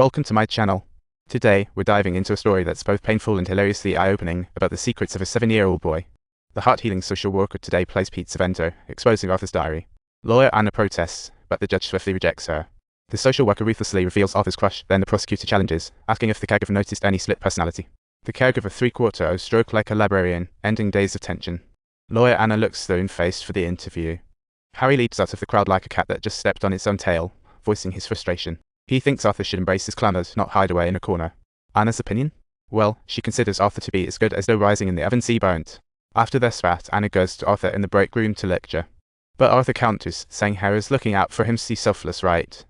Welcome to my channel. Today, we're diving into a story that's both painful and hilariously eye-opening about the secrets of a 7-year-old boy. The heart-healing social worker today plays Pete Savento, exposing Arthur's diary. Lawyer Anna protests, but the judge swiftly rejects her. The social worker ruthlessly reveals Arthur's crush, then the prosecutor challenges, asking if the caregiver noticed any split personality. The caregiver three-quarter stroke like a librarian, ending days of tension. Lawyer Anna looks stone-faced for the interview. Harry leaps out of the crowd like a cat that just stepped on its own tail, voicing his frustration. He thinks Arthur should embrace his clamors, not hide away in a corner. Anna's opinion? Well, she considers Arthur to be as good as though rising in the Avon burnt. After their spat, Anna goes to Arthur in the break room to lecture. But Arthur counters, saying Harry's looking out for him, see selfless right.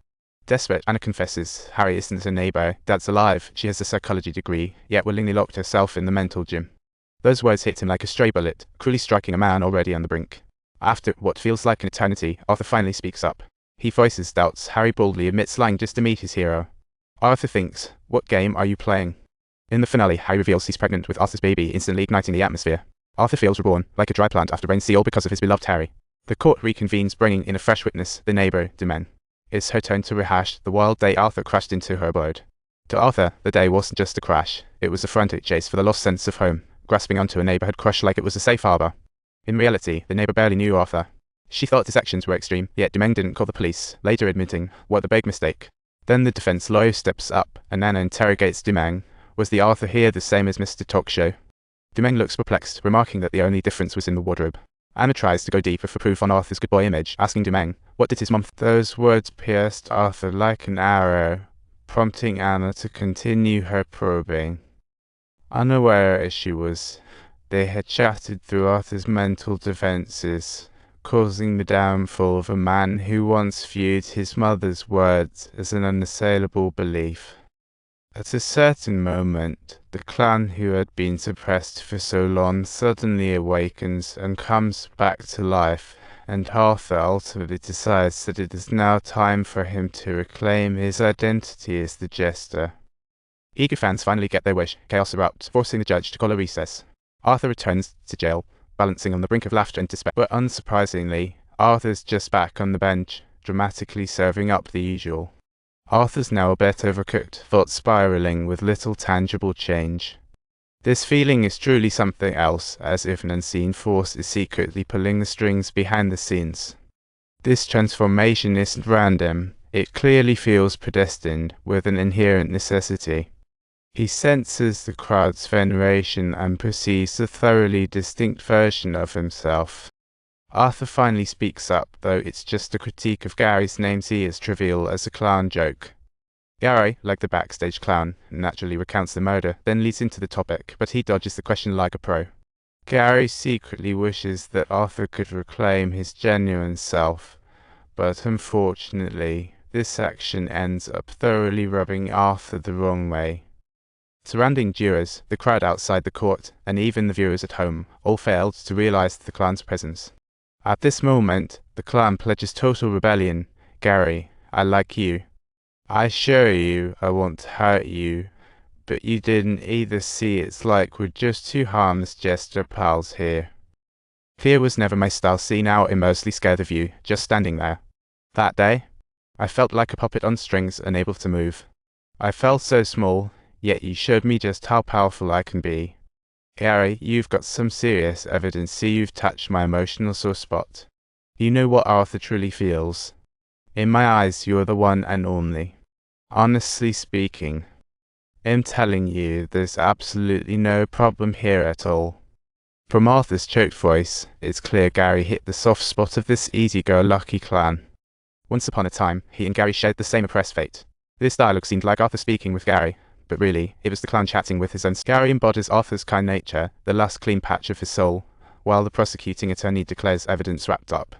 Desperate, Anna confesses Harry isn't a neighbor, Dad's alive, she has a psychology degree, yet willingly locked herself in the mental gym. Those words hit him like a stray bullet, cruelly striking a man already on the brink. After what feels like an eternity, Arthur finally speaks up. He voices doubts. Harry boldly admits lying just to meet his hero. Arthur thinks, what game are you playing? In the finale, Harry reveals he's pregnant with Arthur's baby, instantly igniting the atmosphere. Arthur feels reborn, like a dry plant after rain, all because of his beloved Harry. The court reconvenes, bringing in a fresh witness, the neighbor, Demesne. It's her turn to rehash the wild day Arthur crashed into her abode. To Arthur, the day wasn't just a crash, it was a frantic chase for the lost sense of home, grasping onto a neighborhood crush like it was a safe harbor. In reality, the neighbor barely knew Arthur. She thought his actions were extreme, yet Demesne didn't call the police, later admitting, what a big mistake. Then the defense lawyer steps up, and Anna interrogates Demesne. Was the Arthur here the same as Mr. Talk Show? Demesne looks perplexed, remarking that the only difference was in the wardrobe. Anna tries to go deeper for proof on Arthur's good boy image, asking Demesne, what did his mum think? Those words pierced Arthur like an arrow, prompting Anna to continue her probing. Unaware as she was, they had shattered through Arthur's mental defenses, causing the downfall of a man who once viewed his mother's words as an unassailable belief. At a certain moment, the clan who had been suppressed for so long suddenly awakens and comes back to life, and Arthur ultimately decides that it is now time for him to reclaim his identity as the Jester. Eager fans finally get their wish. Chaos erupts, forcing the judge to call a recess. Arthur returns to jail, balancing on the brink of laughter and despair. But unsurprisingly, Arthur's just back on the bench, dramatically serving up the usual. Arthur's now a bit overcooked, thoughts spiraling with little tangible change. This feeling is truly something else, as if an unseen force is secretly pulling the strings behind the scenes. This transformation isn't random, it clearly feels predestined, with an inherent necessity. He senses the crowd's veneration and perceives a thoroughly distinct version of himself. Arthur finally speaks up, though it's just a critique of Gary's namesake as trivial as a clown joke. Gary, like the backstage clown, naturally recounts the murder, then leads into the topic, but he dodges the question like a pro. Gary secretly wishes that Arthur could reclaim his genuine self, but unfortunately, this action ends up thoroughly rubbing Arthur the wrong way. Surrounding jurors, the crowd outside the court, and even the viewers at home, all failed to realize the clan's presence. At this moment, the clan pledges total rebellion. Gary, I like you. I assure you I won't hurt you, but you didn't either. See, it's like we're just two harmless jester pals here. Fear was never my style. See, now it mostly scared the view, just standing there. That day, I felt like a puppet on strings, unable to move. I felt so small, yet you showed me just how powerful I can be. Gary, you've got some serious evidence. See, you've touched my emotional sore spot. You know what Arthur truly feels. In my eyes, you're the one and only. Honestly speaking, I'm telling you, there's absolutely no problem here at all. From Arthur's choked voice, it's clear Gary hit the soft spot of this easy-go-lucky clan. Once upon a time, he and Gary shared the same oppressed fate. This dialogue seemed like Arthur speaking with Gary, but really, it was the clown chatting with his own. Gary embodies Arthur's kind nature, the last clean patch of his soul, while the prosecuting attorney declares evidence wrapped up.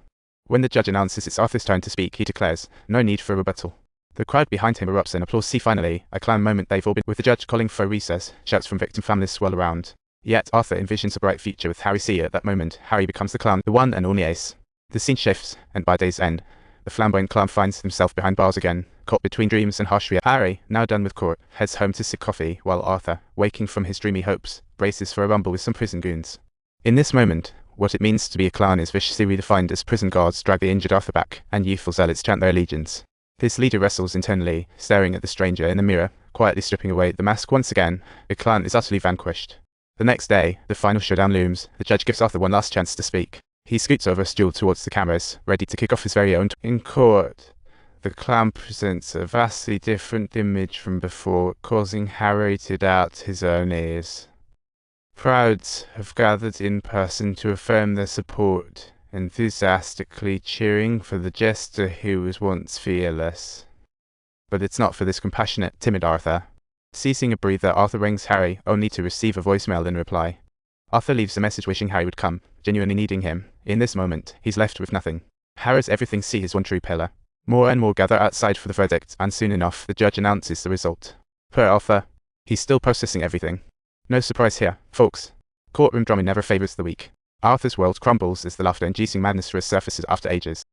When the judge announces it's Arthur's turn to speak, he declares, no need for rebuttal. The crowd behind him erupts in applause. See, finally, a clown moment they've all been. With the judge calling for a recess, shouts from victim families swirl around. Yet, Arthur envisions a bright future with Harry. See, at that moment, Harry becomes the clown, the one and only ace. The scene shifts, and by day's end, the flamboyant clown finds himself behind bars again, caught between dreams and harsh reality. Harry, now done with court, heads home to sip coffee, while Arthur, waking from his dreamy hopes, braces for a rumble with some prison goons. In this moment, what it means to be a clown is viciously redefined as prison guards drag the injured Arthur back, and youthful zealots chant their allegiance. His leader wrestles internally, staring at the stranger in the mirror, quietly stripping away the mask once again. The clan is utterly vanquished. The next day, the final showdown looms. The judge gives Arthur one last chance to speak. He scoots over a stool towards the cameras, ready to kick off his very own. In court, the clan presents a vastly different image from before, causing Harry to doubt his own ears. Crowds have gathered in person to affirm their support, enthusiastically cheering for the jester who was once fearless. But it's not for this compassionate, timid Arthur. Ceasing a breather, Arthur rings Harry, only to receive a voicemail in reply. Arthur leaves a message wishing Harry would come, genuinely needing him. In this moment, he's left with nothing. Harry's everything see his one true pillar. More and more gather outside for the verdict, and soon enough, the judge announces the result. Per Arthur, he's still processing everything. No surprise here, folks. Courtroom drama never favors the weak. Arthur's world crumbles as the laughter-inducing madness resurfaces after ages.